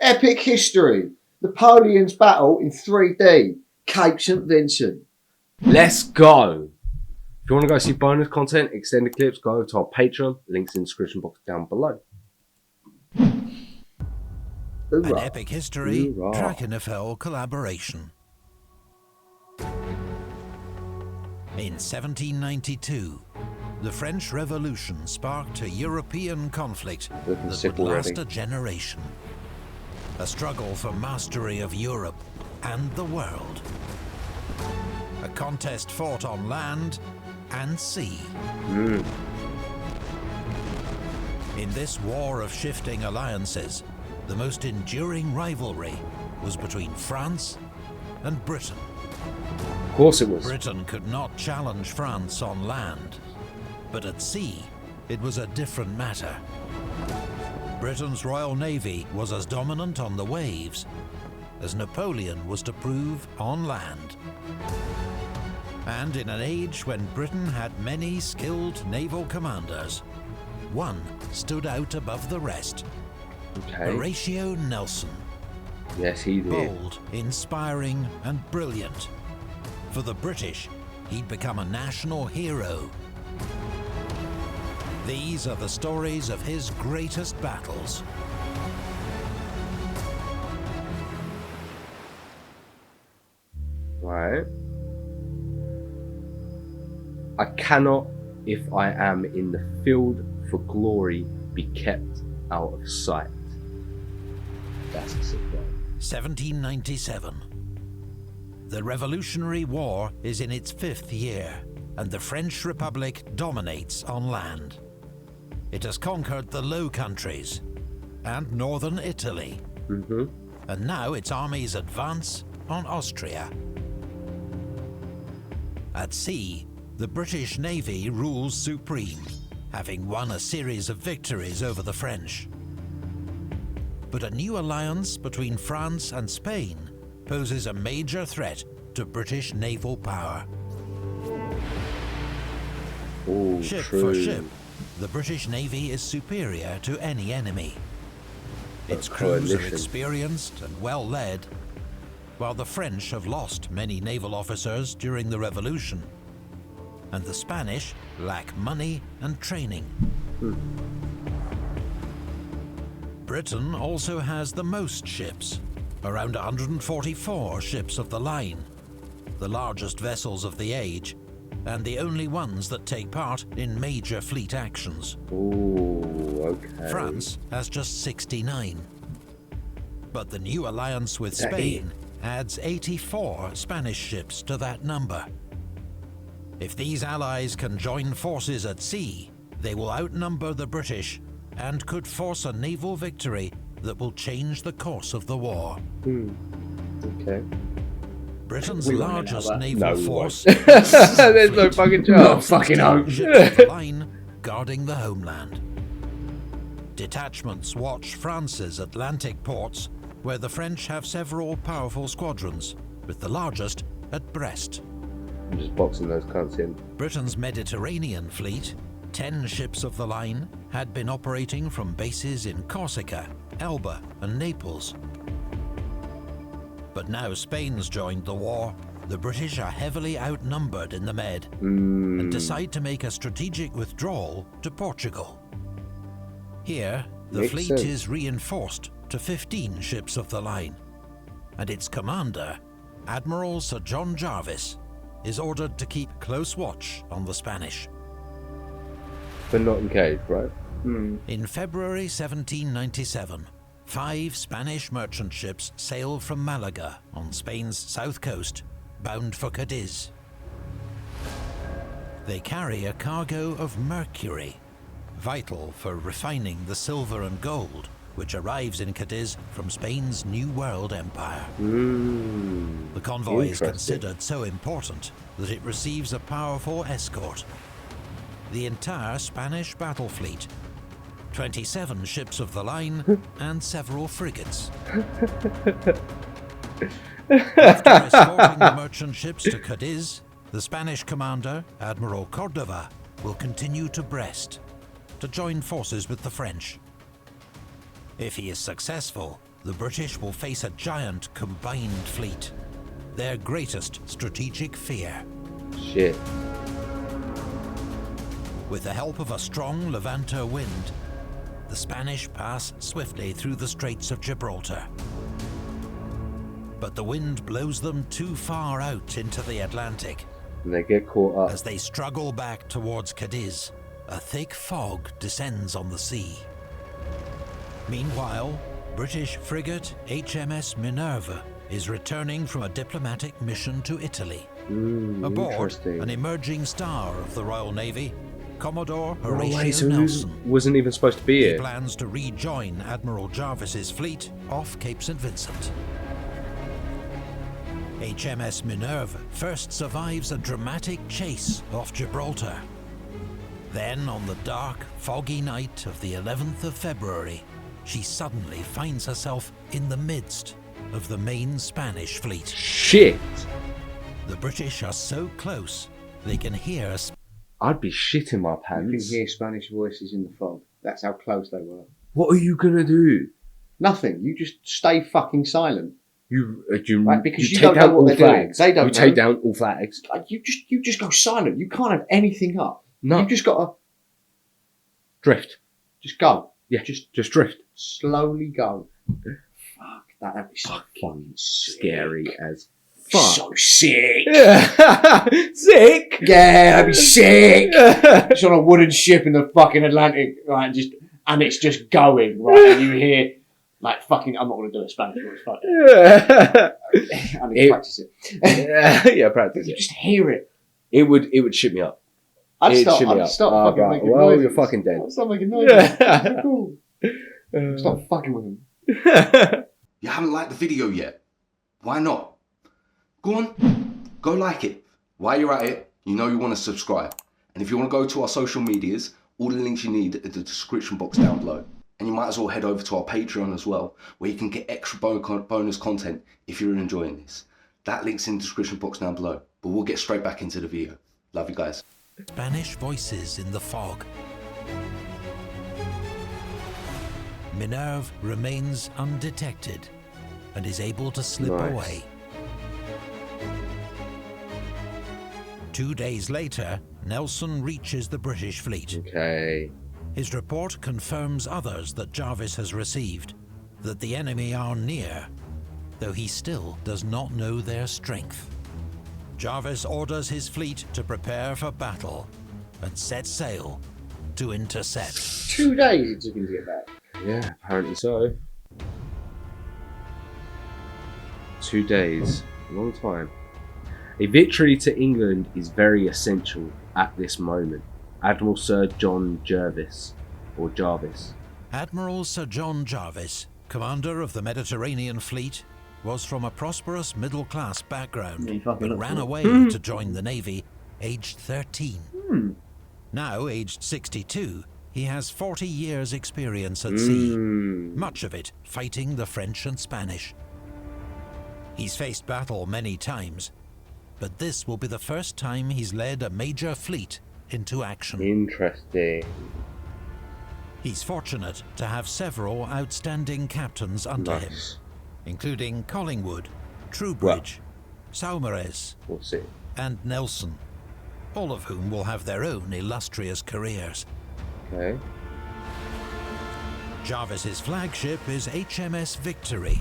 Epic history. Napoleon's battle in 3D. Cape St. Vincent. Let's go. If you want to go see bonus content, extended clips, go over to our Patreon. Links in the description box down below. An epic history, track NFL collaboration. In 1792, the French Revolution sparked a European conflict that would last a generation. A struggle for mastery of Europe and the world. A contest fought on land and sea. In this war of shifting alliances, the most enduring rivalry was between France and Britain. Of course it was. Britain could not challenge France on land, but at sea, it was a different matter. Britain's Royal Navy was as dominant on the waves as Napoleon was to prove on land. And in an age when Britain had many skilled naval commanders, one stood out above the rest. Horatio Nelson. Yes, he did. Bold, inspiring, and brilliant. For the British, he'd become a national hero. These are the stories of his greatest battles. Right. I cannot, if I am in the field for glory, be kept out of sight. That's a sick one. 1797. The Revolutionary War is in its 5th year, and the French Republic dominates on land. It has conquered the Low Countries and northern Italy, and now its armies advance on Austria. At sea, the British Navy rules supreme, having won a series of victories over the French. But a new alliance between France and Spain poses a major threat to British naval power. Ship for ship, the British Navy is superior to any enemy. Its crews are experienced and well led, while the French have lost many naval officers during the Revolution, and the Spanish lack money and training. Britain also has the most ships, around 144 ships of the line, the largest vessels of the age, and the only ones that take part in major fleet actions. France has just 69. But the new alliance with Spain adds 84 Spanish ships to that number. If these allies can join forces at sea, they will outnumber the British and could force a naval victory that will change the course of the war. Britain's largest naval force. There's no fucking chance. Fucking hope. Ships of the line guarding the homeland. Detachments watch France's Atlantic ports, where the French have several powerful squadrons, with the largest at Brest. I'm just boxing those cunts in. Britain's Mediterranean fleet, 10 ships of the line, had been operating from bases in Corsica, Elba, and Naples. But now Spain's joined the war, the British are heavily outnumbered in the Med and decide to make a strategic withdrawal to Portugal. Here, the fleet is reinforced to 15 ships of the line, and its commander, Admiral Sir John Jarvis, is ordered to keep close watch on the Spanish. But not engaged, right? In February 1797, 5 Spanish merchant ships sail from Malaga on Spain's south coast, bound for Cadiz. They carry a cargo of mercury, vital for refining the silver and gold, which arrives in Cadiz from Spain's New World Empire. The convoy is considered so important that it receives a powerful escort. The entire Spanish battle fleet, 27 ships of the line, and several frigates. After escorting the merchant ships to Cadiz, the Spanish commander, Admiral Cordova, will continue to Brest to join forces with the French. If he is successful, the British will face a giant combined fleet, their greatest strategic fear. Shit. With the help of a strong Levanter wind, the Spanish pass swiftly through the Straits of Gibraltar. But the wind blows them too far out into the Atlantic. And they get caught up. As they struggle back towards Cadiz, a thick fog descends on the sea. Meanwhile, British frigate HMS Minerva is returning from a diplomatic mission to Italy. Aboard, an emerging star of the Royal Navy, Commodore Horatio Nelson. Wasn't even supposed to be He here. plans to rejoin Admiral Jarvis's fleet off Cape St. Vincent. HMS Minerva first survives a dramatic chase off Gibraltar. Then, on the dark, foggy night of the 11th of February, she suddenly finds herself in the midst of the main Spanish fleet. Shit! The British are so close, they can hear I'd be shitting my You pants. can hear Spanish voices in the fog. That's how close they were. What are you gonna do? Nothing. You just stay fucking silent. Right, because you take don't know down what all they're doing. flags. They don't You take know. down all flags. Like, you just go silent. You can't have anything up. No. You just gotta Drift. just go. Yeah, just drift. Slowly go. Fuck, that'd be so fucking Scary as fuck. fuck. So sick. Sick! Yeah, that'd be sick. It's on a wooden ship in the fucking Atlantic, right? And it's just going, right? And you hear like fucking. I'm not gonna do a Spanish voice. Fuck it. I need to practice it. Yeah, practice You it. just hear it. It would shit me up. I'd It'd stop. shit me I'd up. stop Oh, fucking right. making Well, noises. you're fucking dead. I'd stop making noises. They're cool. Stop fucking with them. You haven't liked the video yet? Why not? Go on, go like it. While you're at it, you know you want to subscribe. And if you want to go to our social medias, all the links you need are in the description box down below. And you might as well head over to our Patreon as well, where you can get extra bonus content if you're enjoying this. That link's in the description box down below. But we'll get straight back into the video. Love you guys. Spanish voices in the fog. Minerve remains undetected and is able to slip Nice. away. 2 days later, Nelson reaches the British fleet. Okay. His report confirms others that Jarvis has received, that the enemy are near, though he still does not know their strength. Jarvis orders his fleet to prepare for battle and set sail to intercept. 2 days it took him to get back. Yeah, apparently so. 2 days. A long time. A victory to England is very essential at this moment. Admiral Sir John Jervis, or Jarvis. Admiral Sir John Jarvis, commander of the Mediterranean Fleet, was from a prosperous middle-class background, Yeah, he fucking but looks ran it. away to join the Navy, aged 13. Now, aged 62, he has 40 years' experience at sea, much of it fighting the French and Spanish. He's faced battle many times, but this will be the first time he's led a major fleet into action. Interesting. He's fortunate to have several outstanding captains under him, Nice. including Collingwood, Troubridge, Saumarez, We'll see. and Nelson, all of whom will have their own illustrious careers. Okay. Jarvis's flagship is HMS Victory,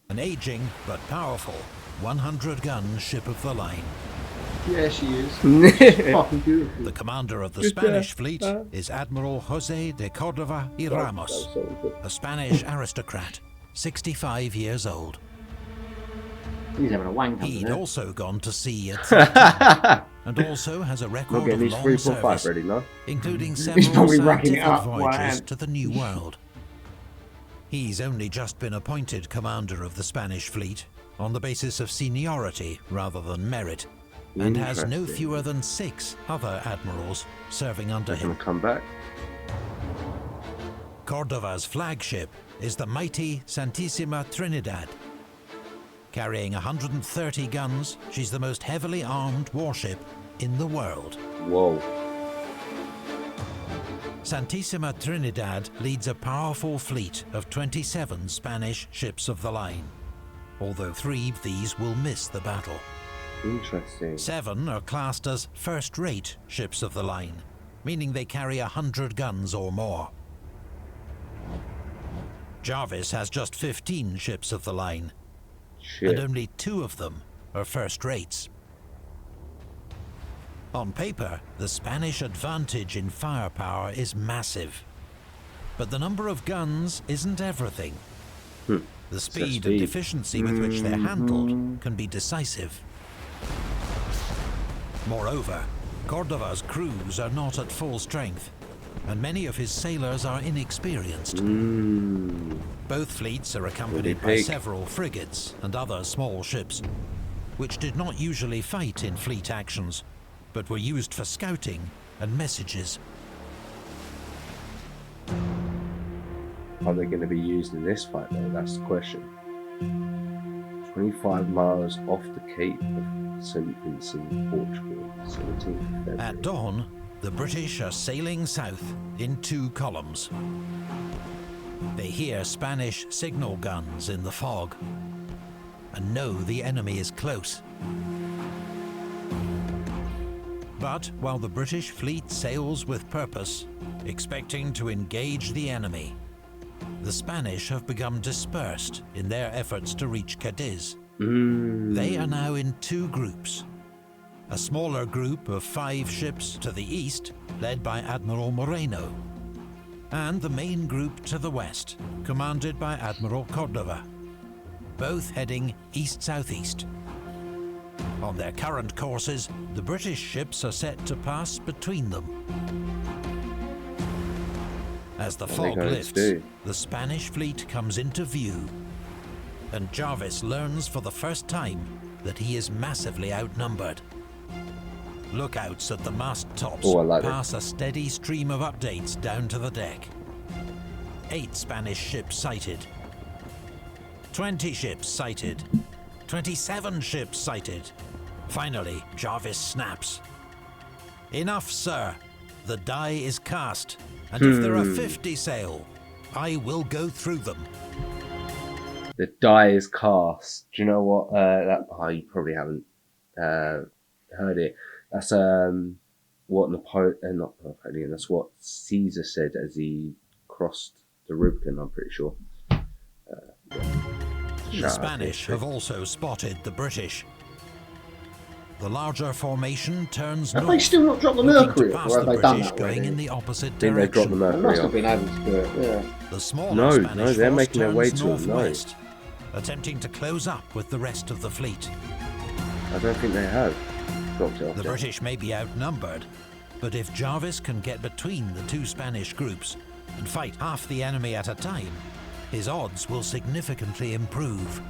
an aging but powerful 100-gun ship of the line. Yeah, she is. Fucking beautiful. The commander of the Spanish fleet is Admiral José de Córdoba y Ramos, a Spanish aristocrat, 65 years old. He's having a wank over He'd there. also gone to sea at 13, and also has a Not record getting of these long 3.5 service, ready, no? including several probably racking scientific it up. voyages Wow. to the New World. He's only just been appointed commander of the Spanish fleet on the basis of seniority rather than merit, and has no Interesting. fewer than 6 other admirals serving under Gonna him. come back. Cordova's flagship is the mighty Santissima Trinidad. Carrying 130 guns, she's the most heavily armed warship in the world. Whoa. Santissima Trinidad leads a powerful fleet of 27 Spanish ships of the line, although 3 of these will miss the battle. Interesting. 7 are classed as first-rate ships of the line, meaning they carry 100 guns or more. Jarvis has just 15 ships of the line, and only 2 of them are first-rates. On paper, the Spanish advantage in firepower is massive, but the number of guns isn't everything. The speed and efficiency with which they're handled can be decisive. Moreover, Cordova's crews are not at full strength, and many of his sailors are inexperienced. Both fleets are accompanied by several frigates and other small ships, which did not usually fight in fleet actions, but were used for scouting and messages. Are they going to be used in this fight though? That's the question. 25 miles off the Cape of St. Vincent, Portugal, 17th February. At dawn, the British are sailing south in 2 columns. They hear Spanish signal guns in the fog and know the enemy is close. But while the British fleet sails with purpose, expecting to engage the enemy, the Spanish have become dispersed in their efforts to reach Cadiz. They are now in 2 groups. A smaller group of 5 ships to the east, led by Admiral Moreno, and the main group to the west, commanded by Admiral Cordova, both heading east-southeast. On their current courses, the British ships are set to pass between them. As the fog lifts, the Spanish fleet comes into view, and Jarvis learns for the first time that he is massively outnumbered. Lookouts at the mast tops pass a steady stream of updates down to the deck. 8 Spanish ships sighted. 20 ships sighted. 27 ships sighted. Finally, Jarvis snaps. Enough, sir. The die is cast, and if there are 50 sail, I will go through them. The die is cast. Do you know what? You probably haven't heard it. That's what not Napoleon. That's what Caesar said as he crossed the Rubicon. I'm pretty sure. The Spanish have also spotted the British. The larger formation turns north. Have they still not dropped the Mercury, or have they done that going in the opposite I think direction? they dropped the Mercury. They must have been able to do it. Yeah. The smaller Spanish they're force making their way turns to the northwest, attempting to close up with the rest of the fleet. I don't think they have dropped it off. The British may be outnumbered, but if Jarvis can get between the 2 Spanish groups and fight half the enemy at a time, his odds will significantly improve.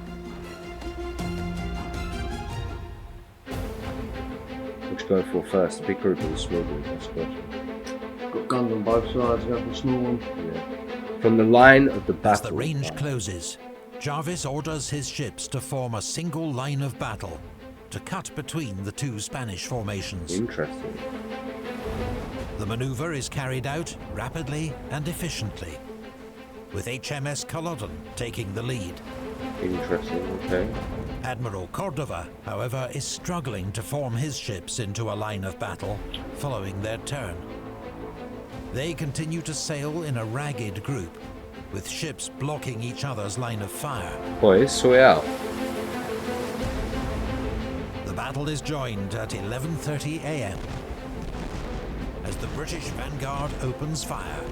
Which go for first, the big group or the small group? That's the question. Got guns on both sides, go for the small one. Yeah. From the line of the battle. As the range closes, Jarvis orders his ships to form a single line of battle to cut between the 2 Spanish formations. Interesting. The maneuver is carried out rapidly and efficiently, with HMS Culloden taking the lead. Interesting, okay. Admiral Cordova, however, is struggling to form his ships into a line of battle following their turn. They continue to sail in a ragged group, with ships blocking each other's line of fire. Boys, sort it out. The battle is joined at 11:30 a.m. as the British vanguard opens fire.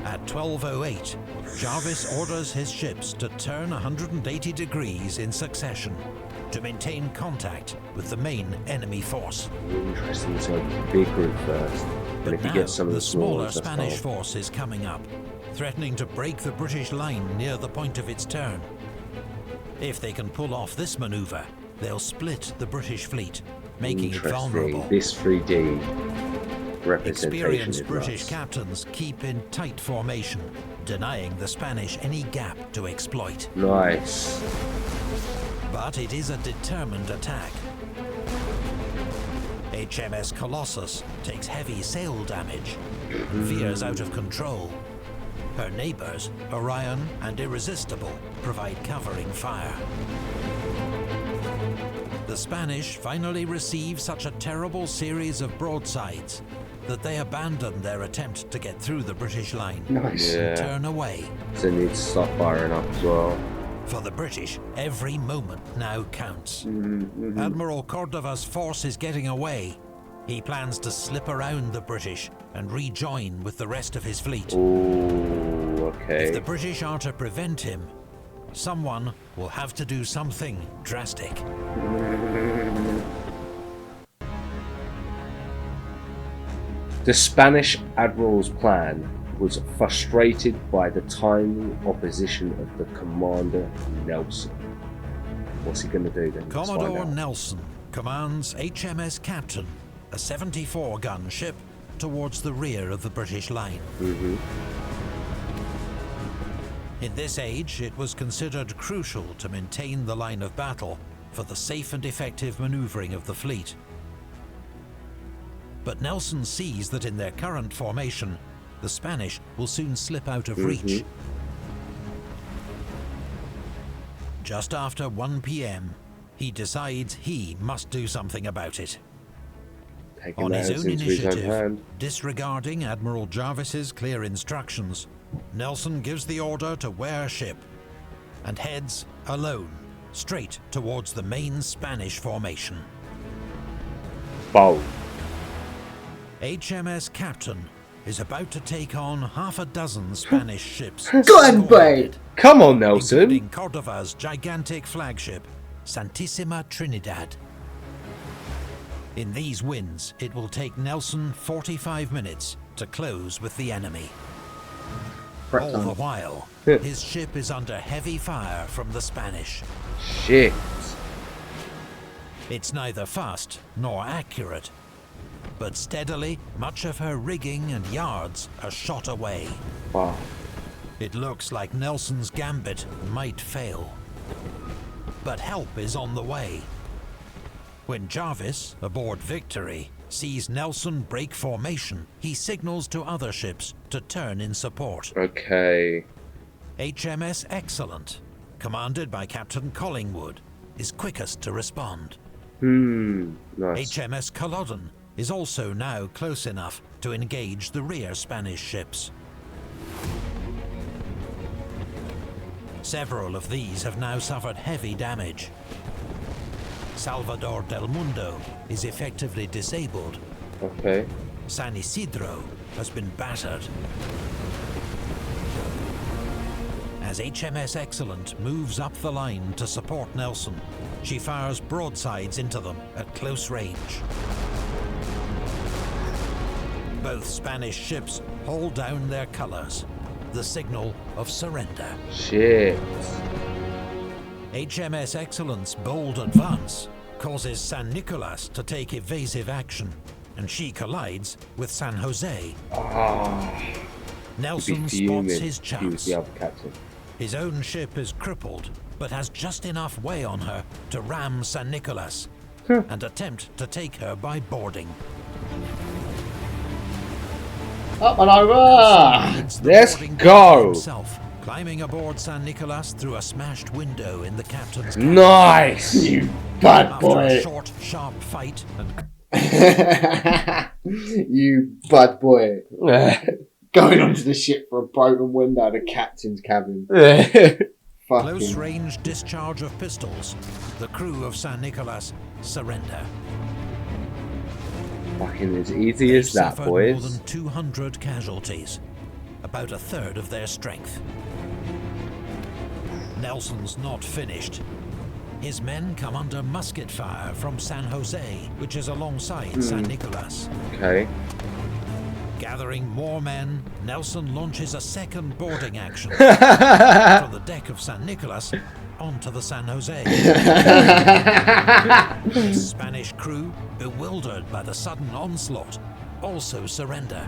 At 12:08, Jarvis orders his ships to turn 180 degrees in succession to maintain contact with the main enemy force. Interesting, so the big group first. And if you get some of the smaller Spanish force is coming up, threatening to break the British line near the point of its turn. If they can pull off this maneuver, they'll split the British fleet, making it vulnerable. This 3D representation. Experienced British captains keep in tight formation, denying the Spanish any gap to exploit. Nice. But it is a determined attack. HMS Colossus takes heavy sail damage, veers out of control. Her neighbours, Orion and Irresistible, provide covering fire. The Spanish finally receive such a terrible series of broadsides that they abandon their attempt to get through the British line Nice. and turn away. So they need to stop firing up as well. For the British, every moment now counts. Admiral Cordova's force is getting away. He plans to slip around the British and rejoin with the rest of his fleet. Ooh, If okay. the British are to prevent him, someone will have to do something drastic. The Spanish admiral's plan was frustrated by the timely opposition of the commander Nelson. What's he going to do then? Let's find Commodore out. Nelson commands HMS Captain, a 74-gun ship, towards the rear of the British line. In this age, it was considered crucial to maintain the line of battle for the safe and effective maneuvering of the fleet. But Nelson sees that in their current formation, the Spanish will soon slip out of reach. Just after 1 p.m, he decides he must do something about it. Taking On his matters own into his own initiative, hand. disregarding Admiral Jarvis's clear instructions, Nelson gives the order to wear ship and heads alone straight towards the main Spanish formation. Bold. HMS Captain is about to take on half a dozen Spanish ships. Go on, boy. Come on, Nelson. Including Cordova's gigantic flagship, Santissima Trinidad. In these winds, it will take Nelson 45 minutes to close with the enemy. All the while, his ship is under heavy fire from the Spanish. Shit. It's neither fast nor accurate, but steadily, much of her rigging and yards are shot away. Wow. It looks like Nelson's gambit might fail. But help is on the way. When Jarvis, aboard Victory, sees Nelson break formation, he signals to other ships to turn in support. Okay. HMS Excellent, commanded by Captain Collingwood, is quickest to respond. Nice. HMS Culloden is also now close enough to engage the rear Spanish ships. Several of these have now suffered heavy damage. Salvador del Mundo is effectively disabled. Okay. San Isidro has been battered. As HMS Excellent moves up the line to support Nelson, she fires broadsides into them at close range. Both Spanish ships haul down their colors, the signal of surrender. Shit. HMS Excellent's bold advance causes San Nicolas to take evasive action, and she collides with San Jose. Nelson spots his He was chance. the other captain. His own ship is crippled, but has just enough way on her to ram San Nicolas and attempt to take her by boarding. Up and over! Leads the Let's boarding go. himself, climbing aboard San Nicolas through a smashed window in the captain's cabin. Nice. You bad After a boy! short, sharp fight and You bad boy. Going onto the ship for a broken window of the captain's cabin. close Fucking. range discharge of pistols, the crew of San Nicolas surrender. Fucking as easy They've as that, suffered more boys. than 200 casualties, about a third of their strength. Nelson's not finished. His men come under musket fire from San Jose, which is alongside San Nicolas. Okay. Gathering more men, Nelson launches a second boarding action from the deck of San Nicolas onto the San Jose. The Spanish crew, bewildered by the sudden onslaught, also surrender.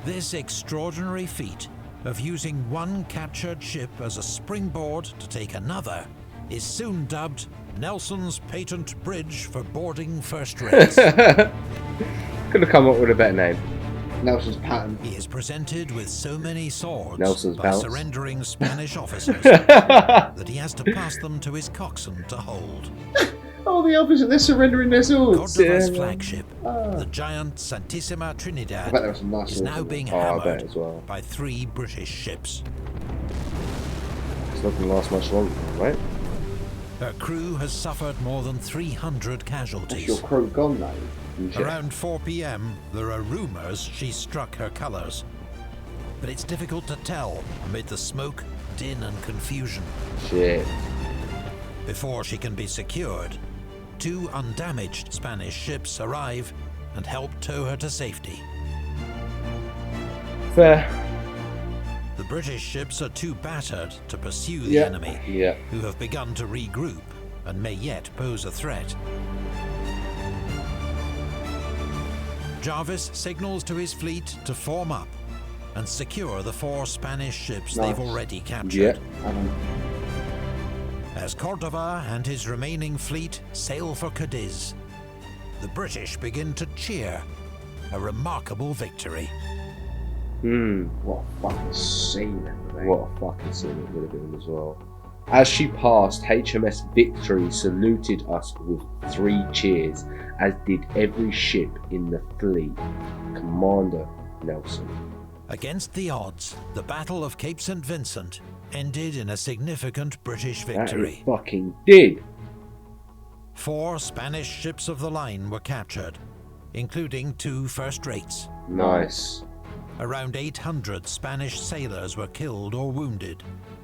This extraordinary feat of using one captured ship as a springboard to take another is soon dubbed Nelson's patent bridge for boarding first rates. Could have come up with a better name. Nelson's patent. He is presented with so many swords Nelson's by bounce. surrendering Spanish officers that he has to pass them to his coxswain to hold. Oh, the opposite. They're surrendering their swords. Cordova's flagship, the giant Santissima Trinidad, I bet there was some nice is now being I bet hammered as well. by 3 British ships. It's not going to last much longer, right? Her crew has suffered more than 300 What's casualties. your crew gone, though? Around 4 p.m, there are rumours she struck her colours. But it's difficult to tell amid the smoke, din and confusion. Shit. Before she can be secured, 2 undamaged Spanish ships arrive and help tow her to safety. Fair. The British ships are too battered to pursue the enemy, Yeah. who have begun to regroup and may yet pose a threat. Jarvis signals to his fleet to form up and secure the 4 Spanish ships they've already captured. As Cordova and his remaining fleet sail for Cadiz, the British begin to cheer. A remarkable victory. What a fucking scene, mate. What a fucking scene it would have been as well. As she passed, HMS Victory saluted us with 3 cheers, as did every ship in the fleet. Commander Nelson. Against the odds, the Battle of Cape St. Vincent ended in a significant British victory. That it fucking did. 4 Spanish ships of the line were captured, including 2 first rates. Nice. Around 800 Spanish sailors were killed or wounded,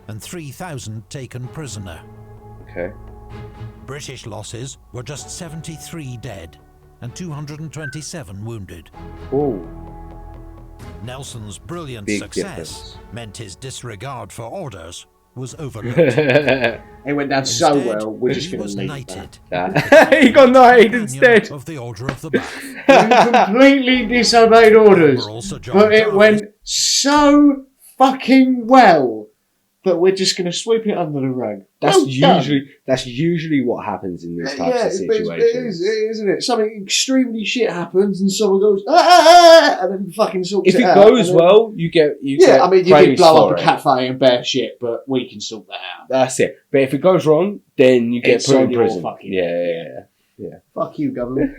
and 3,000 taken prisoner. Okay. British losses were just 73 dead and 227 wounded. Ooh. Nelson's brilliant Big success meant his disregard for orders was overlooked. It It went down so Instead, well, we're just he going was to leave knighted. he got knighted Companion instead. of the Order of the Bath. We completely disobeyed orders, Admiral Sir John but it Jarvis went so fucking well that we're just going to sweep it under the rug. That's Well done. usually what happens in these types of But situations. it is, isn't it? Something extremely shit happens and someone goes, ah, and then fucking sorts If it out. goes and then- well, you get I mean, you praise could blow for up a it. cafe and bear shit, but we can sort that out. That's it. But if it goes wrong, then you get It's put on in your prison. fucking Yeah. Fuck you, government.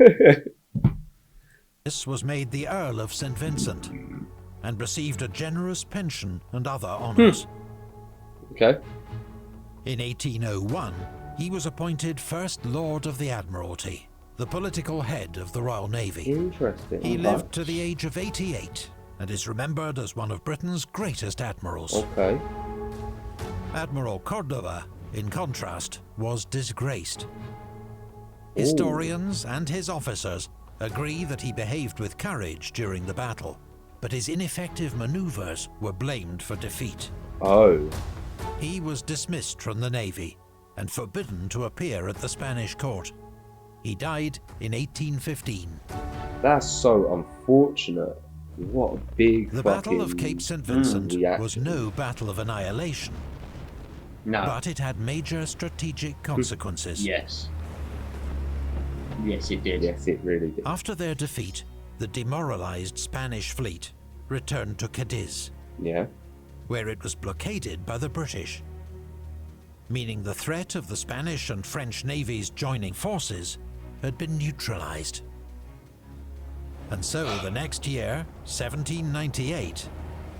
This was made the Earl of St. Vincent and received a generous pension and other honours. Okay. In 1801, he was appointed First Lord of the Admiralty, the political head of the Royal Navy. Interesting. He lived to the age of 88 and is remembered as one of Britain's greatest admirals. Okay. Admiral Cordova, in contrast, was disgraced. Historians and his officers agree that he behaved with courage during the battle, but his ineffective maneuvers were blamed for defeat. Oh. He was dismissed from the Navy and forbidden to appear at the Spanish court. He died in 1815. That's so unfortunate. What a big The fucking Battle of Cape St. Vincent reaction. was no battle of annihilation, No. but it had major strategic consequences. Yes. Yes, it did. Yes, it really did. After their defeat, the demoralized Spanish fleet returned to Cadiz, Yeah. where it was blockaded by the British, meaning the threat of the Spanish and French navies joining forces had been neutralized. And so the next year, 1798,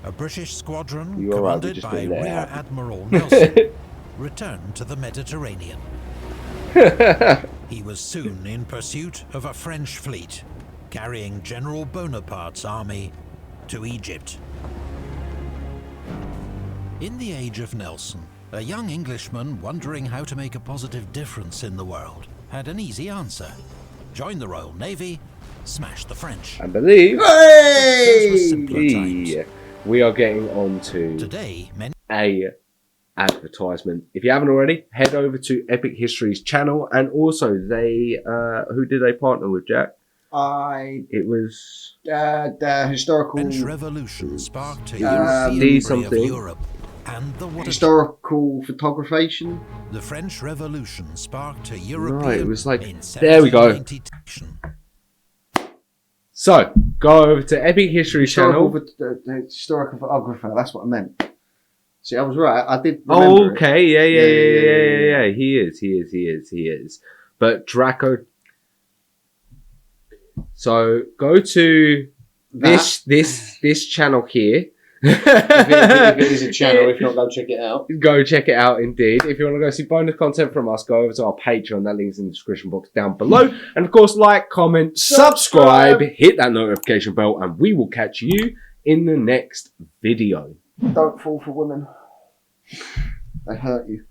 a British squadron You all right? We commanded just by been there. Rear Admiral Nelson returned to the Mediterranean. He was soon in pursuit of a French fleet, carrying General Bonaparte's army to Egypt. In the age of Nelson, a young Englishman wondering how to make a positive difference in the world had an easy answer. Join the Royal Navy, smash the French. I believe Those were simpler times. we are getting on to Today, many a advertisement. If you haven't already, head over to Epic History's channel, and also they who did they partner with, Jack? It was The historical. French Revolution sparked a Lee European of something. Europe. and the water. Historical photography. The French Revolution sparked a Right, European. it was like, in there we go. 1792. So, go over to Epic History Channel. Historical photographer. That's what I meant. See, I was right. I did. Oh, Remember okay. Yeah. He is. But Draco. So go to this channel here. if it is a channel, if not, go check it out. Go check it out, indeed. If you want to go see bonus content from us, go over to our Patreon. That link's in the description box down below. And of course, like, comment, subscribe, hit that notification bell, and we will catch you in the next video. Don't fall for women. They hurt you.